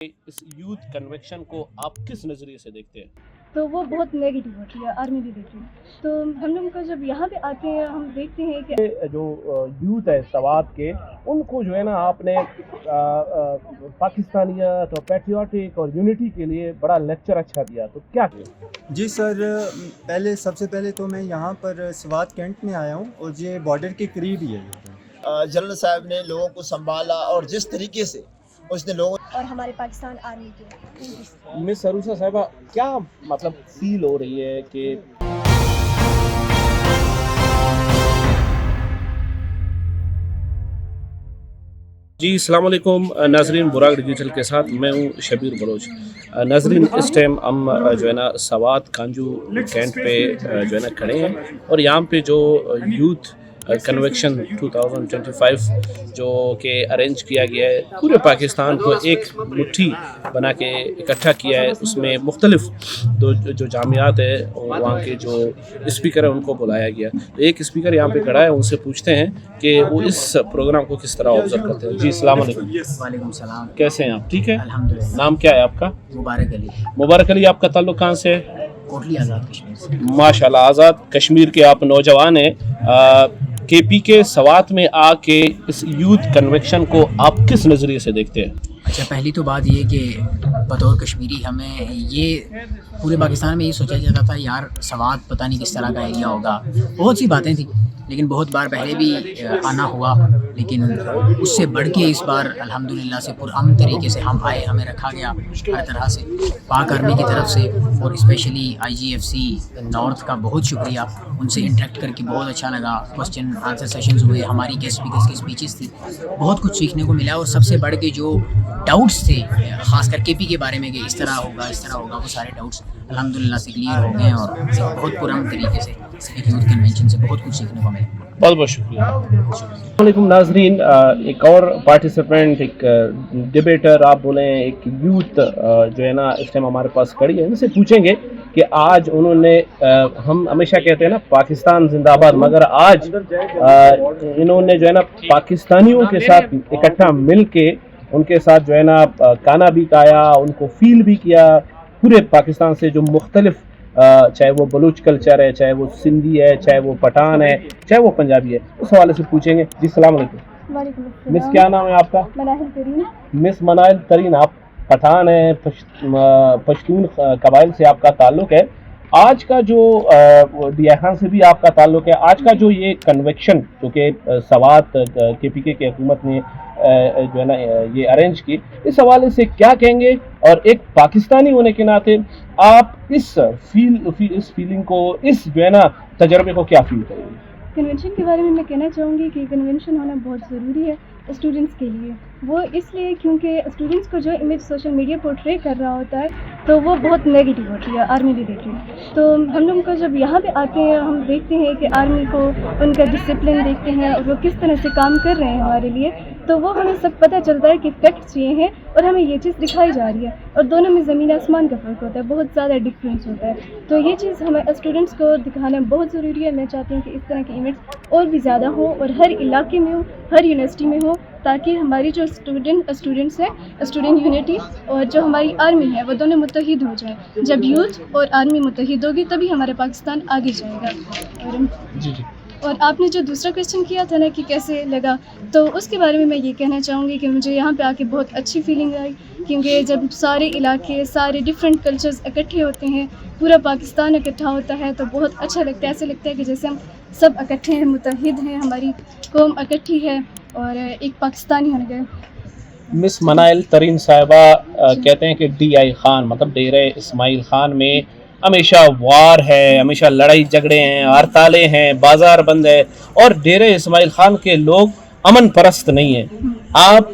اس youth conviction کو آپ کس نظریے سے دیکھتے ہیں؟ تو وہ بہت نیگیٹو ہوتی ہے، آرمی بھی دیکھی تو ہم لوگوں کا جب یہاں پہ آتے ہیں ہم دیکھتے ہیں کہ جو یوتھ ہے سوات کے، ان کو جو ہے نا آپ نے پاکستانیت اور پیٹریوٹک اور یونٹی کے لیے بڑا لیکچر اچھا دیا، تو کیا کیا؟ جی سر، سب سے پہلے تو میں یہاں پر سوات کینٹ میں آیا ہوں اور یہ بارڈر کے قریب ہی ہے۔ جنرل صاحب نے لوگوں کو سنبھالا اور جس طریقے سے اس نے لوگوں اور ہمارے پاکستان آرمی کے مس عروسہ صاحبہ، کیا مطلب فیل ہو رہی ہے کہ جی السلام علیکم ناظرین، براق ڈیجیٹل کے ساتھ میں ہوں شبیر بلوچ۔ ناظرین، اس ٹائم ہم جو ہے نا سوات کانجو کینٹ پہ جو ہے نا کھڑے ہیں، اور یہاں پہ جو یوتھ کنویکشن 2025 جو کہ ارینج کیا گیا ہے، پورے پاکستان کو ایک مٹھی بنا کے اکٹھا کیا ہے۔ اس میں مختلف جو جامعات ہے وہاں کے جو اسپیکر ہیں ان کو بلایا گیا۔ تو ایک اسپیکر یہاں پہ کھڑا ہے، ان سے پوچھتے ہیں کہ وہ اس پروگرام کو کس طرح آبزرو کرتے ہیں۔ جی السلام علیکم۔ وعلیکم السلام، کیسے ہیں آپ؟ ٹھیک ہے، الحمدللہ۔ نام کیا ہے آپ کا؟ مبارک علی، مبارک علی، آپ کا تعلق کہاں سے ہے؟ کوٹلی آزاد کشمیر سے۔ ماشاء اللہ، آزاد کشمیر کے آپ نوجوان ہیں۔ کے پی کے سوات میں آ کے اس یوتھ کنویکشن کو آپ کس نظریے سے دیکھتے ہیں؟ اچھا، پہلی تو بات یہ کہ بطور کشمیری ہمیں یہ پورے پاکستان میں یہ سوچا جاتا تھا یار سوات پتہ نہیں کس طرح کا ایریا ہوگا، بہت سی باتیں تھیں، لیکن بہت بار پہلے بھی آنا ہوا، لیکن اس سے بڑھ کے اس بار الحمدللہ سے پرامن طریقے سے ہم آئے، ہمیں رکھا گیا ہر طرح سے پاک آرمی کی طرف سے، اور اسپیشلی IGFC نارتھ کا بہت شکریہ، ان سے انٹریکٹ کر کے بہت اچھا لگا۔ کوسچن آنسر سیشنز ہوئے، ہماری گیسٹ اسپیکرز کی اسپیچز تھی، بہت کچھ سیکھنے کو ملا، اور سب سے بڑھ کے جو ڈاؤٹس تھے خاص کر کے پی کے بارے میں کہ اس طرح ہوگا، وہ سارے ڈاؤٹس الحمدللہ سے کلیئر ہو گئے، اور بہت پرامن طریقے سے ایک یوتھ کنونشن سے بہت کچھ سیکھنے کو ملا۔ بہت بہت شکریہ۔ السلام علیکم ناظرین، ایک اور پارٹیسپینٹ، ایک ڈیبیٹر آپ بولیں، ایک یوتھ جو ہے نا اس ٹائم ہمارے پاس کھڑی ہے، ان سے پوچھیں گے کہ آج انہوں نے ہم ہمیشہ کہتے ہیں نا پاکستان زندہ باد، مگر آج انہوں نے جو ہے نا پاکستانیوں کے ساتھ اکٹھا مل کے ان کے ساتھ جو ہے نا کھانا بھی کھایا، ان کو فیل بھی کیا، پورے پاکستان سے جو مختلف چاہے وہ بلوچ کلچر ہے، چاہے وہ سندھی ہے، چاہے وہ پٹھان ہے، چاہے وہ پنجابی ہے، اس حوالے سے پوچھیں گے۔ جی السلام علیکم۔ وعلیکم السلام۔ مس کیا نام ہے آپ کا؟ مناہل ترین۔ مس منائل ترین، آپ پٹھان ہیں، پشتون قبائل سے آپ کا تعلق ہے۔ آج کا جو ڈیا خان سے بھی آپ کا تعلق ہے، آج کا جو یہ کنویکشن جو کہ سوات کے پی کے حکومت نے جو ہے نا یہ ارینج کی، اس حوالے سے کیا کہیں گے، اور ایک پاکستانی ہونے کے ناطے آپ اس فیلنگ کو، اس جو ہے نا تجربے کو کیا فیل کریں گے؟ کنونشن کے بارے میں کہنا چاہوں گی کہ کنونشن ہونا بہت ضروری ہے اسٹوڈنٹس کے لیے، وہ اس لیے کیونکہ اسٹوڈنٹس کو جو امیج سوشل میڈیا پورٹرے کر رہا ہوتا ہے تو وہ بہت نیگیٹو ہوتی ہے، آرمی بھی دیکھی تو ہم لوگوں کو جب یہاں پہ آتے ہیں ہم دیکھتے ہیں کہ آرمی کو ان کا ڈسپلن دیکھتے ہیں اور وہ کس طرح سے کام کر رہے ہیں ہمارے لیے، تو وہ ہمیں سب پتہ چلتا ہے کہ فیکٹس یہ ہیں اور ہمیں یہ چیز دکھائی جا رہی ہے، اور دونوں میں زمین آسمان کا فرق ہوتا ہے، بہت زیادہ ڈفرینس ہوتا ہے، تو یہ چیز ہمیں اسٹوڈنٹس کو دکھانا بہت ضروری ہے۔ میں چاہتی ہوں کہ اس طرح کے ایونٹس اور بھی زیادہ ہوں اور ہر علاقے میں ہوں، ہر یونیورسٹی میں ہوں، تاکہ ہماری جو اسٹوڈنٹس ہیں، اسٹوڈنٹ یونٹی اور جو ہماری آرمی ہے وہ دونوں متحد ہو جائیں۔ جب یوتھ اور آرمی متحد ہوگی تبھی ہمارا پاکستان آگے جائے گا۔ اور آپ نے جو دوسرا کویشچن کیا تھا نا کہ کیسے لگا، تو اس کے بارے میں یہ کہنا چاہوں گی کہ مجھے یہاں پہ آ کے بہت اچھی فیلنگ آئی، کیونکہ جب سارے علاقے، سارے ڈفرینٹ کلچرز اکٹھے ہوتے ہیں، پورا پاکستان اکٹھا ہوتا ہے تو بہت اچھا لگتا ہے، ایسے لگتا ہے کہ جیسے ہم سب اکٹھے ہیں، متحد ہیں، ہماری قوم اکٹھی ہے اور ایک پاکستانی ہونے گئے۔ مس منائل ترین صاحبہ کہتے ہیں کہ DI خان مطلب ڈیرہ اسماعیل خان میں ہمیشہ وار ہے، ہمیشہ لڑائی جھگڑے ہیں، ہڑتالیں ہیں، بازار بند ہے، اور ڈیرہ اسماعیل خان کے لوگ امن پرست نہیں ہیں۔ آپ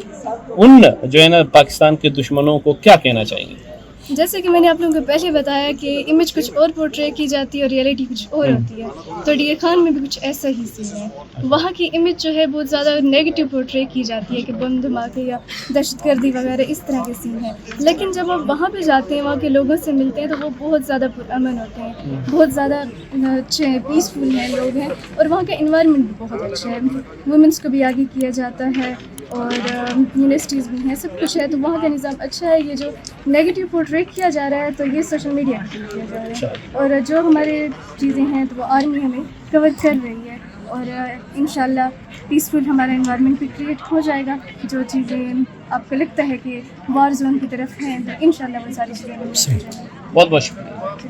ان جو ہے نا پاکستان کے دشمنوں کو کیا کہنا چاہیں گے؟ جیسے کہ میں نے آپ لوگوں کو پہلے بتایا کہ امیج کچھ اور پورٹرے کی جاتی ہے اور ریئلٹی کچھ اور ہوتی ہے، تو ڈی خان میں بھی کچھ ایسا ہی سین ہے۔ وہاں کی امیج جو ہے بہت زیادہ نیگیٹو پورٹرے کی جاتی ہے کہ بم دھماکے یا دہشت گردی وغیرہ اس طرح کے سین ہیں، لیکن جب آپ وہاں پہ جاتے ہیں، وہاں کے لوگوں سے ملتے ہیں تو وہ بہت زیادہ پرامن ہوتے ہیں، بہت زیادہ اچھے ہیں، پیسفل ہیں لوگ ہیں، اور وہاں کا انوائرمنٹ بھی بہت اچھا ہے، وومنس کو بھی آگے کیا جاتا ہے، اور یونیورسٹیز بھی ہیں, سب کچھ ہے, تو وہاں کا نظام اچھا ہے. یہ جو نیگیٹو پورٹری کیا جا رہا ہے تو یہ سوشل میڈیا کے لیے کیا جا رہا ہے, اور جو ہمارے چیزیں ہیں تو وہ آرمی ہمیں کور کر رہی ہے, اور انشاءاللہ پیسفل ہمارا انوائرمنٹ بھی کریٹ ہو جائے گا. جو چیزیں آپ کو لگتا ہے کہ وار زون کی طرف ہیں تو انشاءاللہ وہ ساری چیزیں ہو جائیں گی. بہت بہت شکریہ.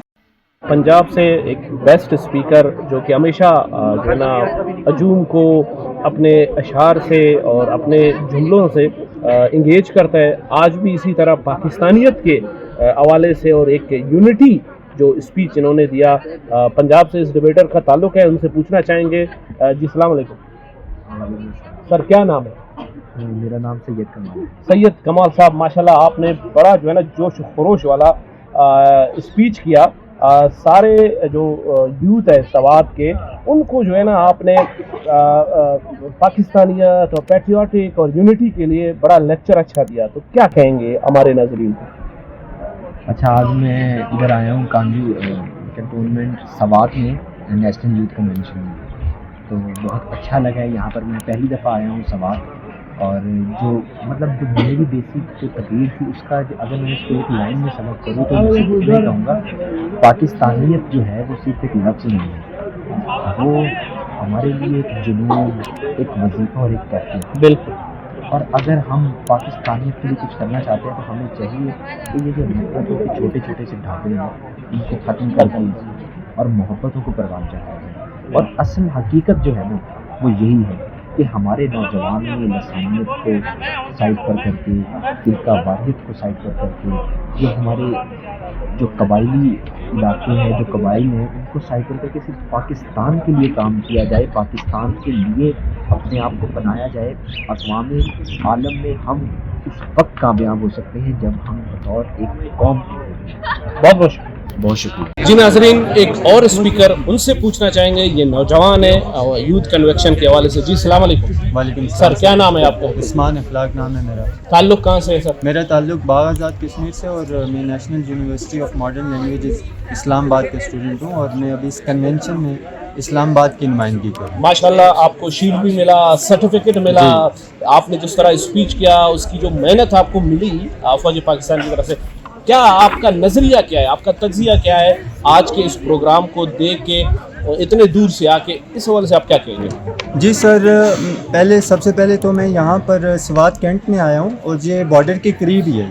پنجاب سے ایک بیسٹ اسپیکر جو کہ ہمیشہ جو ہے نا ہجوم کو اپنے اشعار سے اور اپنے جملوں سے انگیج کرتا ہے, آج بھی اسی طرح پاکستانیت کے حوالے سے اور ایک یونٹی جو اسپیچ انہوں نے دیا. پنجاب سے اس ڈیبیٹر کا تعلق ہے, ان سے پوچھنا چاہیں گے. جی السلام علیکم سر, کیا نام ہے؟ میرا نام سید کمال. سید کمال صاحب, ماشاءاللہ آپ نے بڑا جو ہے نا جوش و خروش والا اسپیچ کیا. سارے جو یوتھ ہے سوات کے, ان کو جو ہے نا آپ نے پاکستانیت اور پیٹریوٹک اور یونٹی کے لیے بڑا لیکچر اچھا دیا, تو کیا کہیں گے ہمارے ناظرین کو؟ اچھا, آج میں ادھر آیا ہوں کانجو کنٹونمنٹ سوات میں نیشنل یوتھ کنونشن میں, تو بہت اچھا لگا ہے یہاں پر. میں پہلی دفعہ آیا ہوں سوات, اور جو مطلب جو میری بیسک جو تقریر تھی اس کا اگر میں اس کو ایک لائن میں سبق کروں تو میں صرف یہ کہوں گا, پاکستانیت جو ہے وہ صرف ایک لفظ نہیں ہے, وہ ہمارے لیے ایک جنون, ایک وظیفہ اور ایک کیفیت ہے. بالکل. اور اگر ہم پاکستانیت کے لیے کچھ کرنا چاہتے ہیں تو ہمیں چاہیے کہ یہ جو نفرتوں کے چھوٹے چھوٹے سے ڈھابے ہیں ان کو ختم کر دیجیے اور محبتوں کو پروان چڑھایا جائے. اور اصل حقیقت جو ہے نا وہ یہی ہے کہ ہمارے نوجوان نے لسانیت کو سائڈ پر کر کے, فرقہ واحد کو سائڈ پر کر کے, جو ہمارے جو قبائلی علاقے ہیں, جو قبائل ہیں, ان کو سائڈ پر کر کے صرف پاکستان کے لیے کام کیا جائے, پاکستان کے لیے اپنے آپ کو بنایا جائے. اقوام عالم میں ہم اس وقت کامیاب ہو سکتے ہیں جب ہم بطور ایک قوم. بہت بہت شکریہ. بہت شکریہ. جی ناظرین, ایک اور اسپیکر, ان سے پوچھنا چاہیں گے. یہ نوجوان ہے یوتھ کنویکشن کے حوالے سے. جی السلام علیکم. وعلیکم سر, السلام. کیا نام ہے آپ کا؟ عثمان اخلاق نام ہے میرا. تعلق کہاں سے ہے سر؟ میرا تعلق باغ آزاد کشمیر سے, اور میں national university of modern languages Islamabad کا اسٹوڈنٹ ہوں, اور میں ابھی اس کنونشن میں اسلام آباد کی نمائندگی کروں. ماشاءاللہ آپ کو شیلڈ بھی ملا, سرٹیفکیٹ ملا. آپ نے جس طرح اسپیچ کیا, اس کی جو محنت آپ کو ملی فوج پاکستان کی طرف سے, کیا آپ کا نظریہ کیا ہے, آپ کا تجزیہ کیا ہے آج کے اس پروگرام کو دیکھ کے, اتنے دور سے آ کے, اس حوالے سے آپ کیا کہیں گے؟ جی سر, سب سے پہلے تو میں یہاں پر سوات کینٹ میں آیا ہوں, اور یہ بارڈر کے قریب ہی ہے,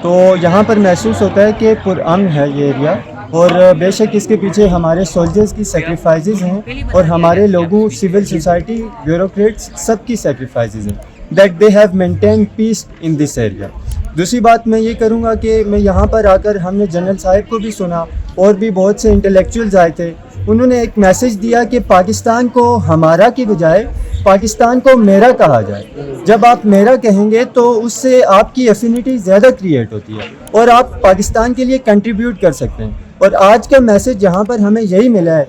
تو یہاں پر محسوس ہوتا ہے کہ پرامن ہے یہ ایریا, اور بے شک اس کے پیچھے ہمارے سولجرز کی سیکریفائزز ہیں, اور ہمارے لوگوں, سول سوسائٹی, بیوروکریٹس, سب کی سیکریفائزز ہیں, that they have maintain peace in this area. دوسری بات میں یہ کروں گا کہ میں یہاں پر آ کر, ہم نے جنرل صاحب کو بھی سنا, اور بھی بہت سے انٹلیکچوئلز آئے تھے, انہوں نے ایک میسج دیا کہ پاکستان کو ہمارا کی بجائے پاکستان کو میرا کہا جائے. جب آپ میرا کہیں گے تو اس سے آپ کی افینٹی زیادہ کریٹ ہوتی ہے, اور آپ پاکستان کے لیے کنٹریبیوٹ کر سکتے ہیں. اور آج کا میسج یہاں پر ہمیں یہی ملا ہے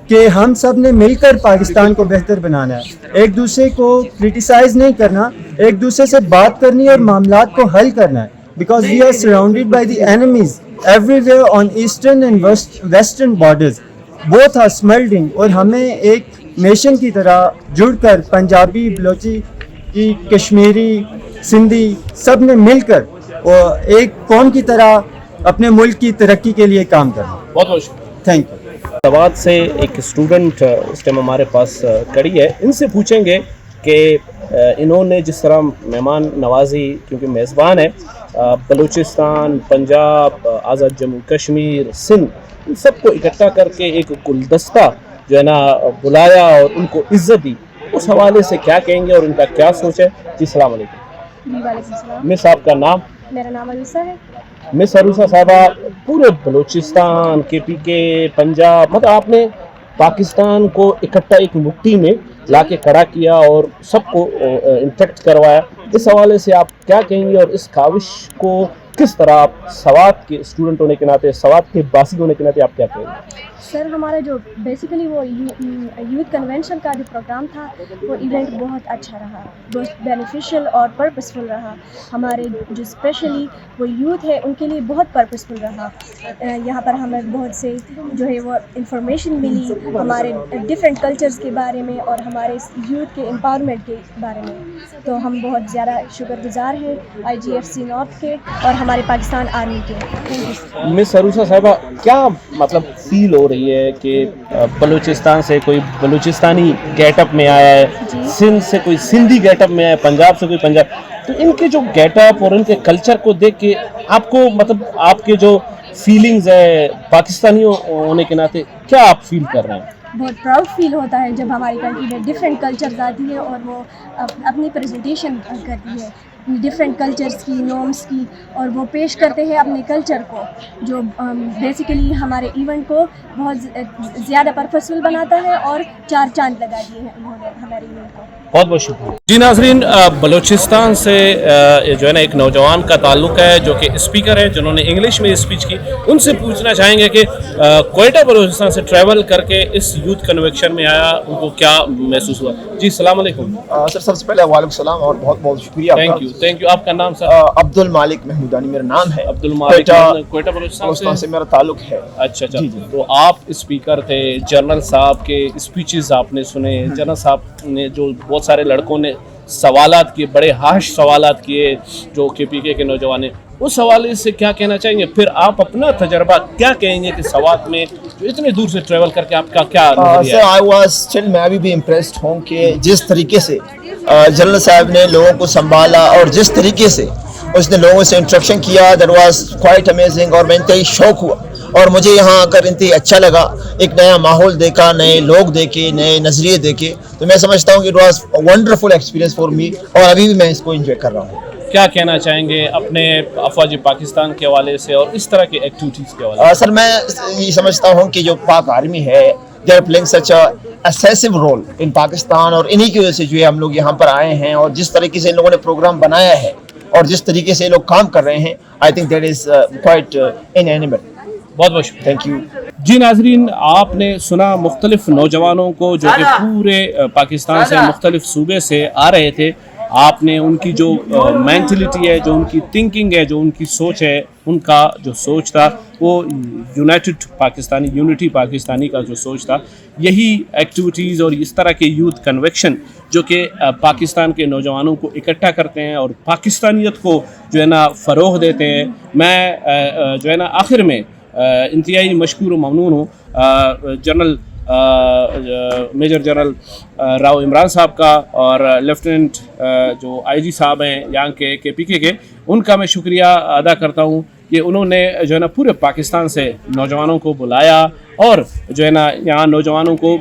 کہ ہم سب نے مل کر پاکستان کو بہتر بنانا ہے, ایک دوسرے کو کرٹیسائز نہیں کرنا, ایک دوسرے سے بات کرنی اور معاملات کو حل کرنا ہے. Because we are surrounded by the enemies everywhere on eastern and western borders, both are smouldering. اور ہمیں ایک نیشن کی طرح جڑ کر, پنجابی, بلوچی, کشمیری, سندھی, سب نے مل کر اور ایک قوم کی طرح اپنے ملک کی ترقی کے لیے کام کرنا. بہت بہت شکریہ. Thank you. سوات سے ایک اسٹوڈنٹ اس ٹائم ہمارے پاس کھڑی ہے, ان سے پوچھیں گے کہ انہوں نے جس طرح مہمان نوازی, کیونکہ میزبان ہے, بلوچستان, پنجاب, آزاد جموں کشمیر, سندھ, ان سب کو اکٹھا کر کے ایک گلدستہ جو ہے نا بلایا اور ان کو عزت دی, اس حوالے سے کیا کہیں گے اور ان کا کیا سوچ ہے؟ جی السلام علیکم. وعلیکم السلام. مس آپ کا نام؟ میرا نام عروسہ ہے. مس عروسہ صاحبہ, پورے بلوچستان, KPK, پنجاب, مطلب آپ نے پاکستان کو اکٹھا ایک مٹھی میں لا کے کھڑا کیا اور سب کو انٹیکٹ کروایا. اس حوالے سے آپ کیا کہیں گے, اور اس کاوش کو کس طرح آپ سوات کے اسٹوڈنٹ ہونے کے ناطے, سوات کے باسی ہونے کے ناطے آپ کیا کہیں گے؟ سر ہمارا جو بیسیکلی وہ یوتھ کنونشن کا جو پروگرام تھا وہ ایونٹ بہت اچھا رہا, بہت بینیفیشیل اور پرپسفل رہا. ہمارے جو اسپیشلی وہ یوتھ ہے ان کے لیے بہت پرپسفل رہا. یہاں پر ہمیں بہت سے جو ہے وہ انفارمیشن ملی ہمارے ڈفرینٹ کلچرز کے بارے میں اور ہمارے یوتھ کے امپاورمنٹ کے بارے میں. تو ہم بہت زیادہ شکر گزار ہیں IGFC نارتھ کے اور ہمارے پاکستان آرمی کے. مس عروسہ صاحبہ, کیا مطلب فیل ہو رہی ہے کہ بلوچستان سے کوئی بلوچستانی گیٹ اپ میں آیا ہے, سندھ سے کوئی سندھی گیٹ اپ میں آیا ہے, پنجاب سے کوئی پنجاب, تو ان کے جو گیٹ اپ اور ان کے کلچر کو دیکھ کے آپ کو مطلب آپ کے جو فیلنگز ہے پاکستانی ہونے کے ناطے کیا آپ فیل کر رہے ہیں؟ بہت پراؤڈ فیل ہوتا ہے جب ہماری کنٹری میں ڈفرینٹ کلچرز آتی ہیں اور وہ اپنی پریزنٹیشن کرتی ہے ڈفرینٹ کلچرز کی, نارمس کی, اور وہ پیش کرتے ہیں اپنے کلچر کو, جو بیسیکلی ہمارے ایونٹ کو بہت زیادہ پرپسفل بناتا ہے اور چار چاند لگا دیے ہیں انہوں نے ہمارے ایونٹ کو. بہت بہت شکریہ. جی ناظرین, بلوچستان سے جو ہے نا ایک نوجوان کا تعلق ہے جو کہ اسپیکر ہے, جنہوں نے انگلش میں اسپیچ کی. ان سے پوچھنا چاہیں گے کہ کوئٹہ بلوچستان سے ٹریول کر کے اس یوتھ کنونشن میں آیا, ان کو کیا محسوس ہوا. جی السلام علیکم. سر سب سے پہلے وعلیکم السلام اور بہت بہت شکریہ. Thank you. آپ کا نام سر؟ عبد المالک محمودانی میرا نام ہے. عبد المالک, کوئٹہ بلوچستان سے میرا تعلق ہے. اچھا. تو آپ اسپیکر تھے, جنرل صاحب کے اسپیچز آپ نے سنے, جنرل صاحب نے جو بہت سارے لڑکوں نے سوالات کیے, بڑے ہارش سوالات کیے جو KPK کے نوجوان ہیں, اس حوالے سے کیا کہنا چاہیں گے؟ پھر آپ اپنا تجربہ کیا کہیں گے کہ سوات میں جو اتنے دور سے ٹریول کر کے آپ کا کیا نظریہ ہے؟ میں ابھی بھی امپریسڈ ہوں کہ جس طریقے سے جنرل صاحب نے لوگوں کو سنبھالا اور جس طریقے سے اس نے لوگوں سے انٹریکشن کیا, دیٹ واز کوائٹ امیزنگ. اور میں انتہائی شوق ہوا اور مجھے یہاں آ کر انتہائی اچھا لگا. ایک نیا ماحول دیکھا, نئے لوگ دیکھے, نئے نظریے دیکھے. تو میں سمجھتا ہوں کہ it was wonderful experience for me, اور ابھی بھی میں اس کو انجوائے کر رہا ہوں. کیا کہنا چاہیں گے اپنے افواج پاکستان کے حوالے سے اور اس طرح کے ایکٹیویٹیز کے حوالے سے؟ سر میں یہ سمجھتا ہوں کہ جو پاک آرمی ہے, they are playing such decisive role in Pakistan, اور انہی کی وجہ سے جو ہے ہم لوگ یہاں پر آئے ہیں. اور جس طریقے سے ان لوگوں نے پروگرام بنایا ہے اور جس طریقے سے لوگ کام کر رہے ہیں, I think that is quite an animal. بہت بہت شکریہ. Thank you. جی ناظرین, آپ نے سنا مختلف نوجوانوں کو جو کہ پورے پاکستان سے مختلف صوبے سے آ رہے تھے. آپ نے ان کی جو مینٹلٹی ہے, جو ان کی تھنکنگ ہے, جو ان کی سوچ ہے, ان کا جو سوچ تھا وہ یونائٹڈ پاکستانی, یونٹی پاکستانی کا جو سوچ تھا, یہی ایکٹیویٹیز اور اس طرح کے یوتھ کنونشن جو کہ پاکستان کے نوجوانوں کو اکٹھا کرتے ہیں اور پاکستانیت کو جو ہے نا فروغ دیتے ہیں. میں جو ہے نا آخر میں انتہائی مشکور و ممنون ہوں general major general Rao Imran صاحب کا اور لیفٹیننٹ جو IG صاحب ہیں یہاں کے KPK کے, ان کا میں شکریہ ادا کرتا ہوں کہ انہوں نے جو ہے نا پورے پاکستان سے نوجوانوں کو بلایا اور جو ہے نا یہاں نوجوانوں کو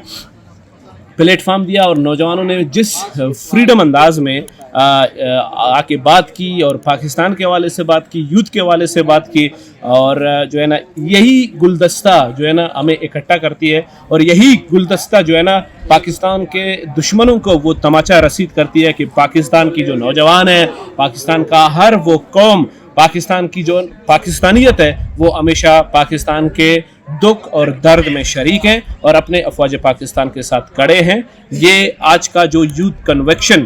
پلیٹ فارم دیا, اور نوجوانوں نے جس فریڈم انداز میں آ کے بات کی اور پاکستان کے حوالے سے بات کی, یوتھ کے حوالے سے بات کی, اور جو ہے نا یہی گلدستہ جو ہے نا ہمیں اکٹھا کرتی ہے, اور یہی گلدستہ جو ہے نا پاکستان کے دشمنوں کو وہ تماچا رسید کرتی ہے کہ پاکستان کی جو نوجوان ہیں, پاکستان کا ہر وہ قوم, پاکستان کی جو پاکستانیت ہے وہ ہمیشہ پاکستان کے دکھ اور درد میں شریک ہیں اور اپنے افواج پاکستان کے ساتھ کڑے ہیں. یہ آج کا جو یوتھ کنونشن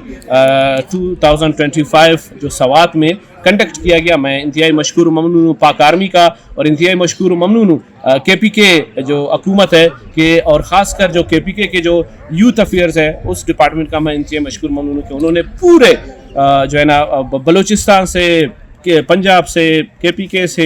2025 جو سوات میں کنڈکٹ کیا گیا, میں انتہائی مشکور ممنون ہوں پاک آرمی کا, اور انتہائی مشکور ممنون ہوں KPK جو حکومت ہے کہ, اور خاص کر جو KPK کے جو یوتھ افیئرز ہے اس ڈپارٹمنٹ کا میں انتہائی مشکور ممنون ہوں کہ انہوں نے پورے جو ہے نا بلوچستان سے, پنجاب سے, KPK سے,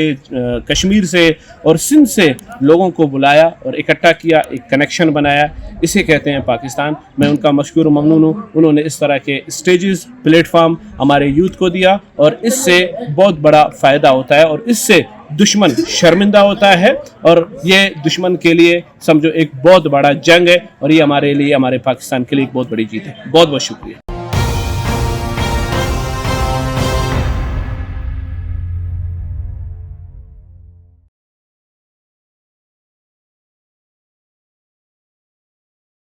کشمیر سے اور سندھ سے لوگوں کو بلایا اور اکٹھا کیا, ایک کنیکشن بنایا. اسے کہتے ہیں پاکستان. میں ان کا مشکور و ممنون ہوں. انہوں نے اس طرح کے اسٹیجز, پلیٹ فارم ہمارے یوتھ کو دیا, اور اس سے بہت بڑا فائدہ ہوتا ہے, اور اس سے دشمن شرمندہ ہوتا ہے, اور یہ دشمن کے لیے سمجھو ایک بہت بڑا جنگ ہے, اور یہ ہمارے لیے, ہمارے پاکستان کے لیے ایک بہت بڑی جیت ہے. بہت بہت شکریہ.